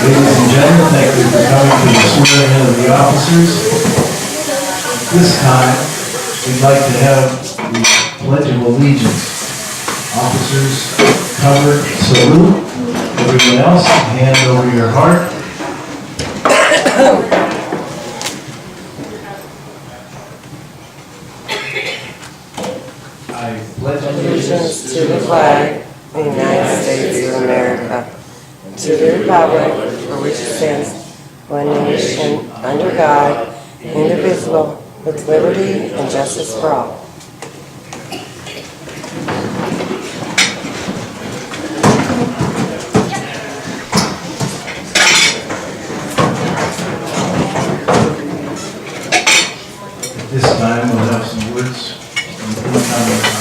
Ladies and gentlemen, thank you for coming to the swearing in of the officers. This time, we'd like to have the Pledge of Allegiance. Officers, cover, salute. Everyone else, hand over your heart. I pledge Allegiance to the flag of the United States of America, to the republic for which it stands, one nation, under God, indivisible, with liberty and justice for all. At this time, we'll have some words from the Commodore.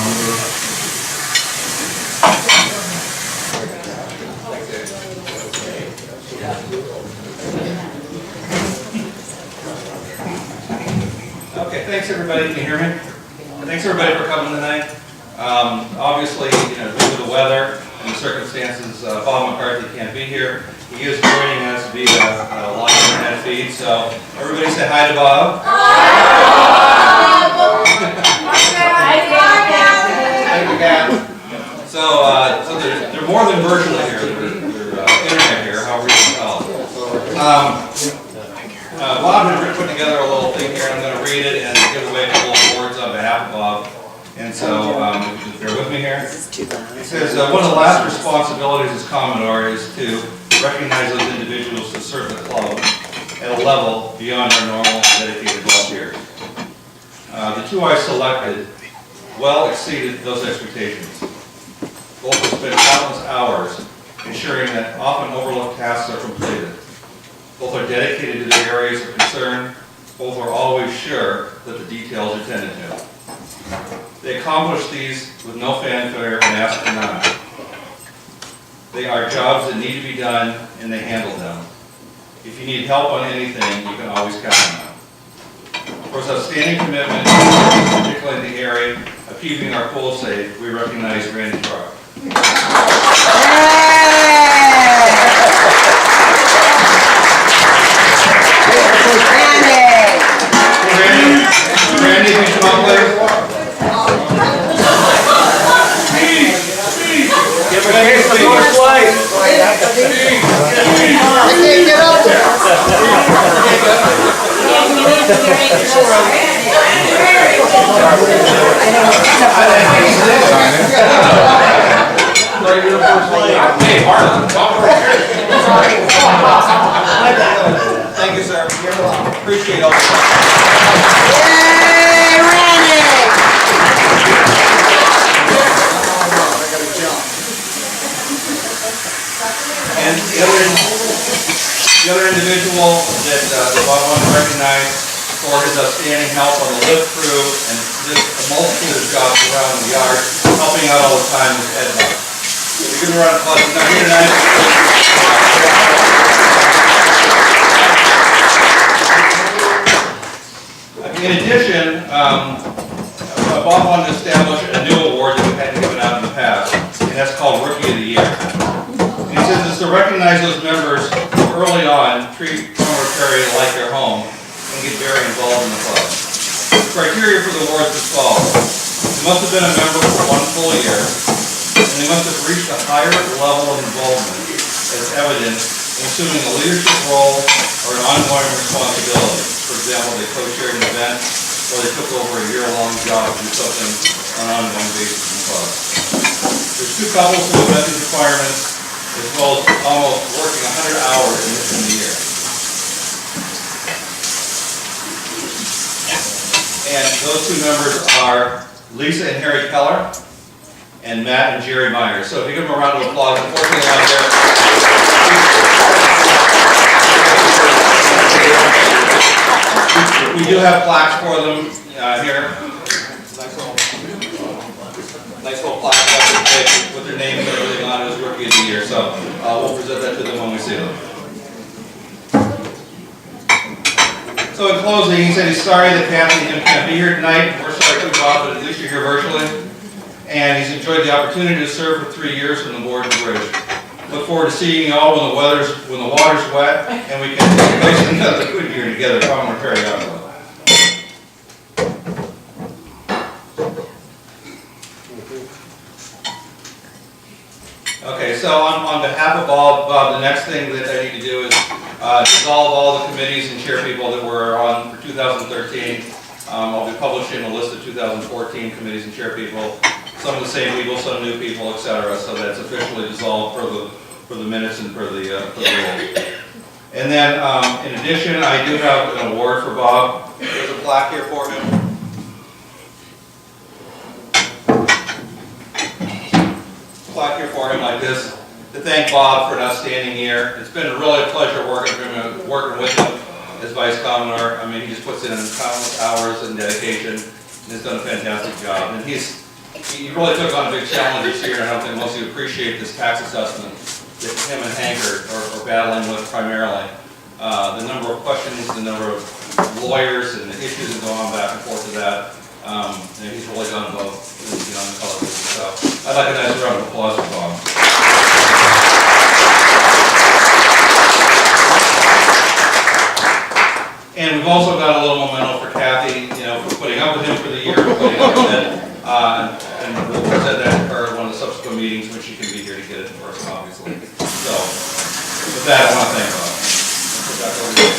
Okay, thanks everybody. Can you hear me? Thanks everybody for coming tonight. Obviously, due to the weather and the circumstances, Bob McCarthy can't be here. He is joining us via live internet feed, so everybody say hi to Bob. Thank you, Kat. So they're more than virtually here. They're internet here, however you can call it. Bob has put together a little thing here. I'm going to read it and give away a couple of words on behalf of Bob. And so, if you're with me here, it says one of the last responsibilities as Commodore is to recognize those individuals who serve the club at a level beyond our normal dedicated volunteers. The two I selected well exceeded those expectations. Both have spent countless hours ensuring that often overlooked tasks are completed. Both are dedicated to their areas of concern. Both are always sure that the details are tended to. They accomplish these with no fanfare and ask for none. They are jobs that need to be done, and they handle them. If you need help on anything, you can always count on them. For his outstanding commitment, particularly in the area of keeping our pool safe, we recognize Randy Truck. Randy, can you come up, please? Give a hand for your wife. I can't get up there. Thank you, sir. Appreciate all the help. Yay, Randy! And the other individual that I want to recognize for his outstanding help on the lift crew and just a multitude of jobs around the yard, helping out all the time with Ed. You're going to run a club. He's not here tonight. In addition, Bob wanted to establish a new award that we hadn't given out in the past, and that's called Rookie of the Year. And he says it's to recognize those members who early on treat Commodore Perry like their home and get very involved in the club. The criteria for the award is as follows. They must have been a member for 1 full year, and they must have reached a higher level of involvement as evident in assuming a leadership role or an ongoing responsibility. For example, they co-chaired an event, or they took over a year-long job to do something on an ongoing basis in the club. There's 2 couples who have met these requirements, as well as almost working 100 hours in the year. And those 2 members are Lisa and Harry Keller, and Matt and Jerry Myers. So if you give them a round of applause, unfortunately out there. We do have plaques for them here. Nice little plaque with their names and everything on it as Rookie of the Year. So we'll present that to them when we see them. So in closing, he said he's sorry that Kathy and him can't be here tonight. We're sorry too, Bob, but at least you're here virtually. And he's enjoyed the opportunity to serve for 3 years on the board of the bridge. Look forward to seeing you all when the water's wet, and we can place another good year together. Commodore Perry, Yacht. Okay, so on behalf of Bob, the next thing that I need to do is dissolve all the committees and chair people that were on for 2013. I'll be publishing a list of 2014 committees and chair people, some of the same people, some new people, etc. So that's officially dissolved for the minutes and for the rule. And then, in addition, I do have an award for Bob. There's a plaque here for him. Plaque here for him like this to thank Bob for an outstanding year. It's been really a pleasure working with him as Vice Commodore. I mean, he just puts in countless hours and dedication and has done a fantastic job. And he really took on a big challenge this year, and I don't think most of you appreciate this tax assessment that him and Hank are battling with primarily. The number of questions, the number of lawyers and the issues that go on back and forth to that. And he's really done both on the color business. So I'd like a nice round of applause for Bob. And we've also got a little memento for Kathy, for putting up with him for the year, for putting up with it. And we'll present that to her at one of the subsequent meetings when she can be here to get it in person, obviously. So with that, I want to thank Bob. Put that over here.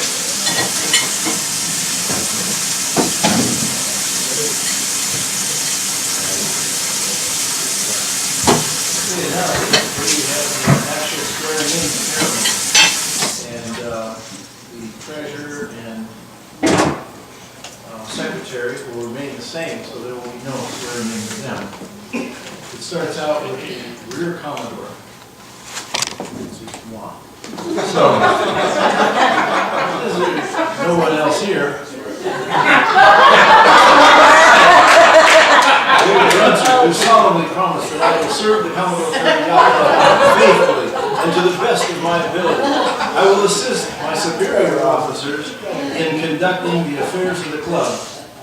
Now, we have the actual swearing in ceremony, and the treasurer and secretary will remain the same, so there will be no swearing in with them. It starts out with the rear Commodore. So, there's no one else here. I solemnly promise that I will serve the Commodore Perry Yacht Club faithfully and to the best of my ability. I will assist my superior officers in conducting the affairs of the club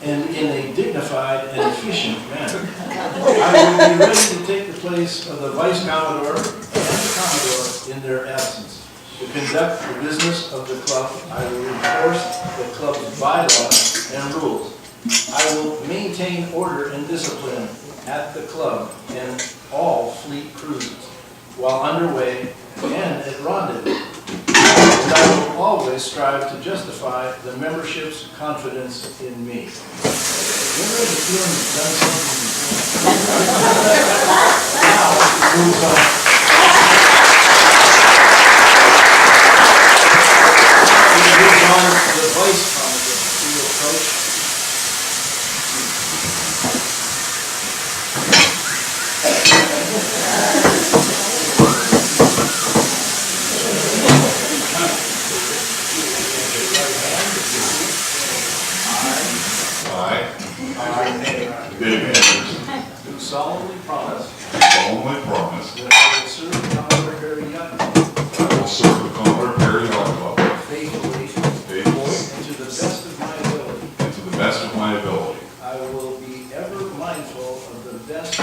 and in a dignified and efficient manner. I will be ready to take the place of the Vice Commodore and the Commodore in their absence. To conduct the business of the club, I will enforce the club's bylaws and rules. I will maintain order and discipline at the club and all fleet cruises while underway and at rendezvous. And I will always strive to justify the membership's confidence in me. You ever have the feeling you've done something before? Now, it moves on. It moves on to the Vice Commodore. We will approach. Do solemnly promise that I will serve the Commodore Perry Yacht Club faithfully and to the best of my ability. I will be ever mindful of the best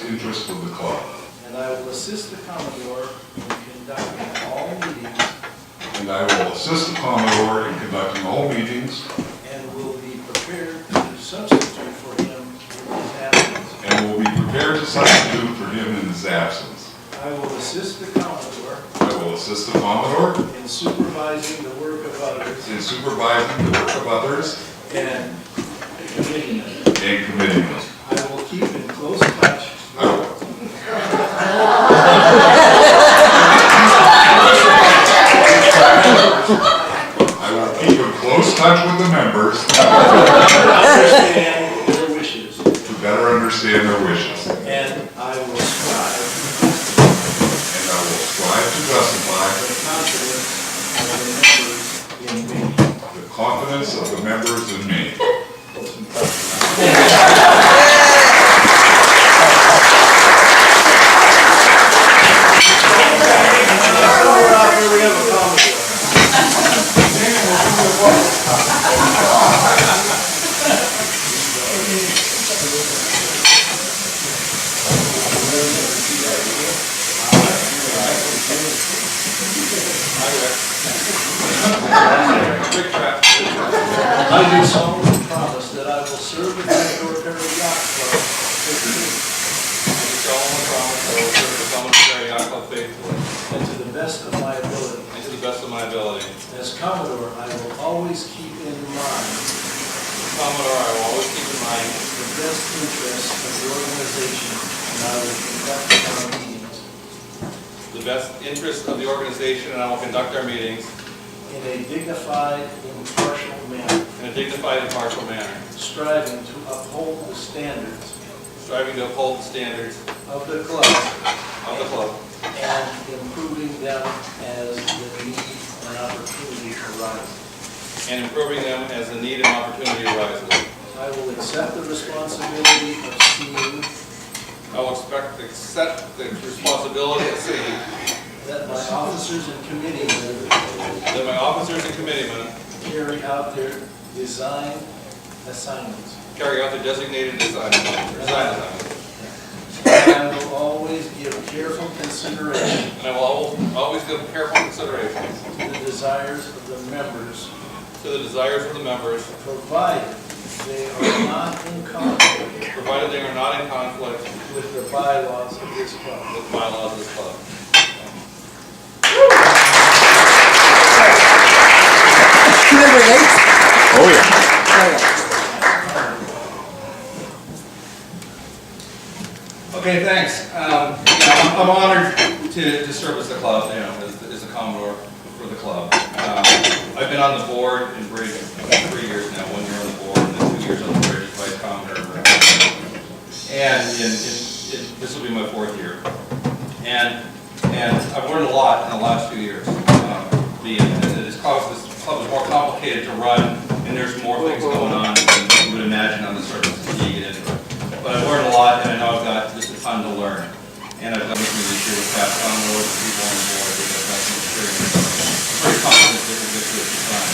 interest of the club. And I will assist the Commodore in conducting all meetings. And will be prepared to substitute for him in his absence. I will assist the Commodore in supervising the work of others and committing them. I will keep in close touch. With the members to better understand their wishes. And I will strive to justify the confidence of the members in me. I do solemnly promise that I will serve the Commodore Yacht Club faithfully I solemnly promise I will serve the Commodore Yacht Club faithfully and to the best of my ability. and to the best of my ability. As Commodore, I will always keep in mind Commodore, I will always keep in mind the best interests of the organization, and I will conduct our meetings the best interests of the organization, and I will conduct our meetings in a dignified, impartial manner, in a dignified and impartial manner, striving to uphold the standards striving to uphold the standards of the club of the club and improving them as the need and opportunity arise. and improving them as the need and opportunity arises. I will accept the responsibility of seeing I will accept the responsibility of seeing that my officers and committeemen that my officers and committeemen carry out their design assignments. carry out the designated design assignments. And I will always give careful consideration And I will always give careful consideration to the desires of the members, to the desires of the members, provided they are not in conflict provided they are not in conflict with the bylaws of this club. with the bylaws of this club. Number 8? Oh, yeah. Okay, thanks. Yeah, I'm honored to serve as the club, as the Commodore for the club. I've been on the board in Bridge 3 years now, 1 year on the board, and then 2 years on the Bridge as Vice Commodore. And this will be my 4th year. And I've learned a lot in the last few years. This club is more complicated to run, and there's more things going on than you would imagine on the surface until you get into it. But I've learned a lot, and I know I've got just a ton to learn. And I've done this year with past Commodore, people on the board, they've got some experience. I'm pretty confident that we'll get through it this time.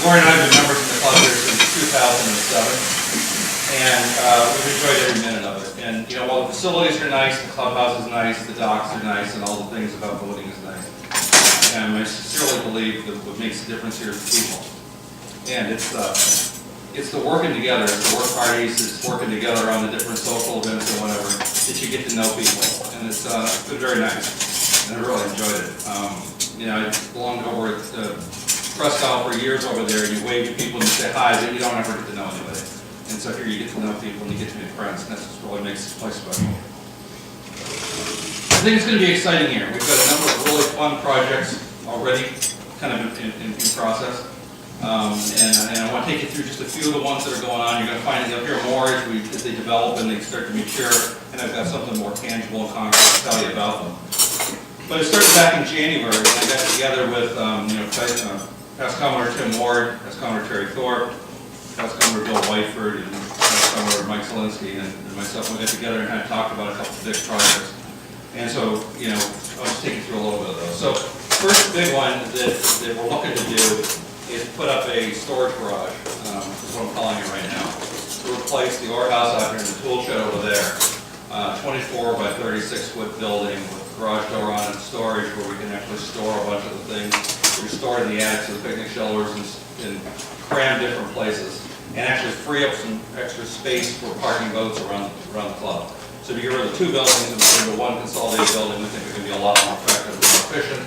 Lori and I have been members of the club here since 2007, and we've enjoyed every minute of it. And while the facilities are nice, the clubhouse is nice, the docks are nice, and all the things about boating is nice. And I sincerely believe that what makes the difference here is people. And it's the working together, it's the work parties, it's working together on the different social events or whatever, that you get to know people. And it's been very nice, and I really enjoyed it. I belonged over at Prescott for years over there, and you wave to people and you say hi, but you don't ever get to know anybody. And so here you get to know people and you get to make friends, and that's what really makes this place special. I think it's going to be an exciting year. We've got a number of really fun projects already kind of in process. And I want to take you through just a few of the ones that are going on. You're going to find you'll hear more as they develop and they start to mature, and I've got something more tangible and concrete to tell you about them. But it started back in January when I got together with past Commodore Tim Ward, past Commodore Terry Thorpe, past Commodore Bill Whiteford, and past Commodore Mike Zielinski, and myself. We got together and kind of talked about a couple of big projects. And so, I'll just take you through a little bit of those. So, first big one that we're looking to do is put up a storage garage, is what I'm calling it right now, to replace the ore house out here in the tool shed over there. 24 by 36 foot building with a garage door on it, storage where we can actually store a bunch of the things. We store in the attics of the picnic shelters and cram different places, and actually free up some extra space for parking boats around the club. So if you get rid of the 2 buildings into one consolidated building, we think it can be a lot more effective and more efficient.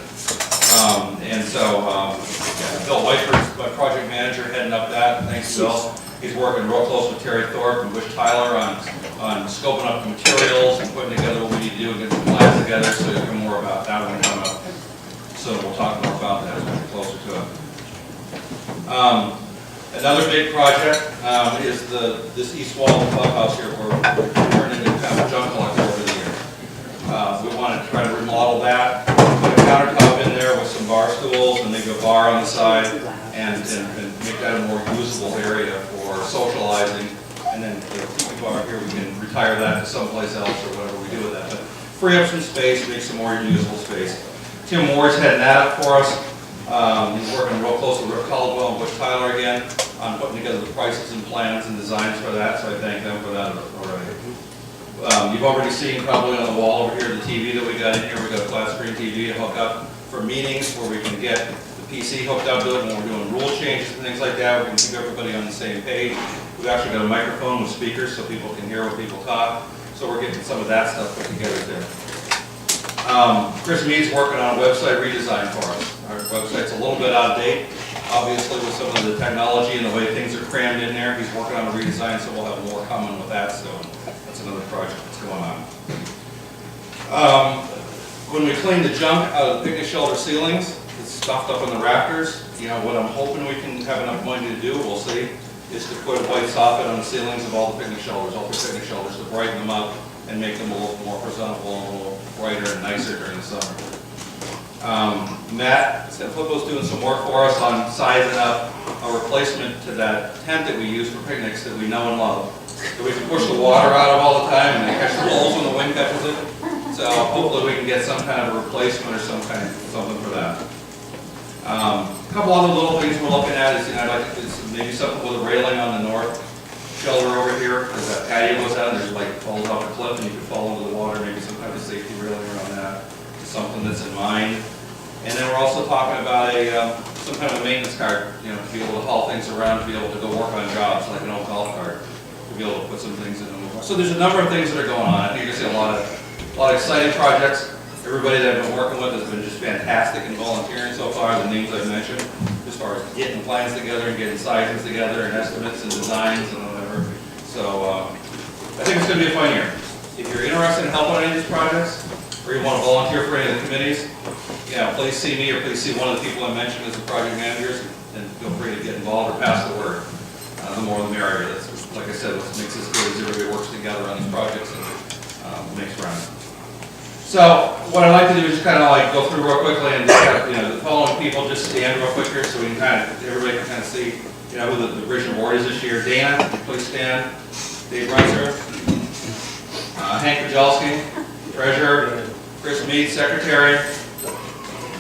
Bill Whiteford's my project manager heading up that. Thanks, Bill. He's working real close with Terry Thorpe and Bush Tyler on scoping up the materials and putting together what we need to do and get the plans together. So you'll hear more about that when we come up. So we'll talk more about that as we get closer to it. Another big project is this east wall of the clubhouse here where we're turning into kind of a junk collector over the years. We want to try to remodel that, put a countertop in there with some bar stools and maybe a bar on the side and make that a more usable area for socializing. And then the tiki bar here, we can retire that to someplace else or whatever we do with that. But free up some space, make some more usable space. Tim Moore's heading that up for us. He's working real close with Rick Caldwell and Bush Tyler again on putting together the prices and plans and designs for that, so I thank them for that already. You've already seen probably on the wall over here the TV that we got in here. We got a flat screen TV to hook up for meetings where we can get the PC hooked up to it when we're doing rule changes and things like that. We can keep everybody on the same page. We've actually got a microphone with speakers so people can hear when people talk. So we're getting some of that stuff put together there. Chris Mead's working on a website redesign for us. Our website's a little bit out of date, obviously with some of the technology and the way things are crammed in there. He's working on a redesign, so we'll have more coming with that soon. That's another project that's going on. When we clean the junk out of the picnic shelter ceilings, it's stuffed up in the rafters. You know, what I'm hoping we can have enough money to do, we'll see, is to put a white soffit on the ceilings of all the picnic shelters, all 3 picnic shelters, to brighten them up and make them a little more presentable and a little brighter and nicer during the summer. Matt Flippo's doing some work for us on sizing up a replacement to that tent that we use for picnics that we know and love. So we can push the water out of all the time and they catch the holes when the wind catches it. So hopefully we can get some kind of a replacement or something for that. A couple other little things we're looking at is, I'd like to maybe something with a railing on the north shelter over here, because that patio goes out and there's like falls off a cliff and you could fall into the water, maybe some kind of safety railing around that. It's something that's in mind. And then we're also talking about some kind of a maintenance cart, to be able to haul things around, to be able to go work on jobs like an old golf cart, to be able to put some things in them. So there's a number of things that are going on. I think you're going to see a lot of exciting projects. Everybody that I've been working with has been just fantastic in volunteering so far, the names I've mentioned, as far as getting plans together and getting sizes together and estimates and designs and whatever. So I think it's going to be a fun year. If you're interested in helping on any of these projects, or you want to volunteer for any of the committees, please see me or please see one of the people I mentioned as the project managers, and feel free to get involved or pass the word. The more the merrier. That's, like I said, what makes this good is everybody works together on these projects and makes round. So what I'd like to do is just kind of like go through real quickly and just the following people just stand real quick here so we can everybody can kind of see who the bridge award is this year. Dana, please stand. Dave Runser. Hank Pajelski, treasurer. Chris Mead, secretary.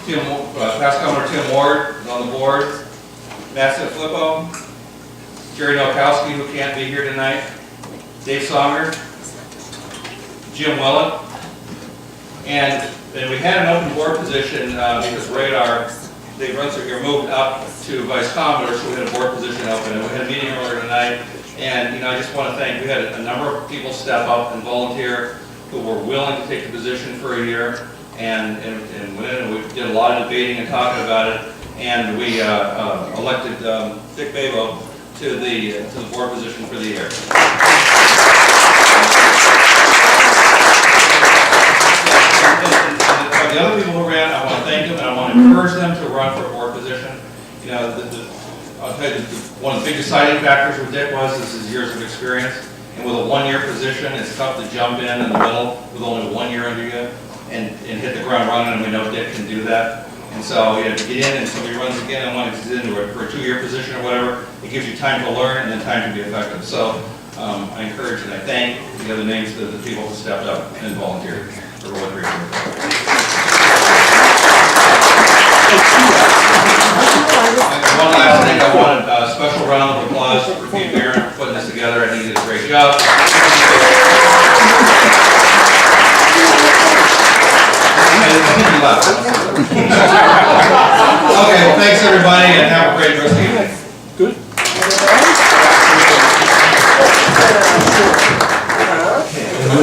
Past Commodore Tim Ward is on the board. Matt Flippo. Jerry Nowakowski, who can't be here tonight. Dave Songer. Jim Willett. And we had an open board position because Radar, Dave Runser here, moved up to Vice Commodore, so we had a board position open. And we had a meeting earlier tonight, and I just want to thank, we had a number of people step up and volunteer who were willing to take the position for a year, and we did a lot of debating and talking about it, and we elected Dick Babo to the board position for the year. The other people who ran, I want to thank them and I want to encourage them to run for a board position. I'll tell you, one of the big deciding factors with Dick was his years of experience. And with a 1-year position, it's tough to jump in the middle with only 1 year under you and hit the ground running, and we know Dick can do that. And so to get in and somebody runs again and wants to get into it for a 2-year position or whatever, it gives you time to learn and then time to be effective. So I encourage and I thank the other names of the people who stepped up and volunteered. Really appreciate it. One last thing, I wanted a special round of applause for Pete Barron for putting this together. I think he did a great job. Okay, well, thanks everybody, and have a great rest of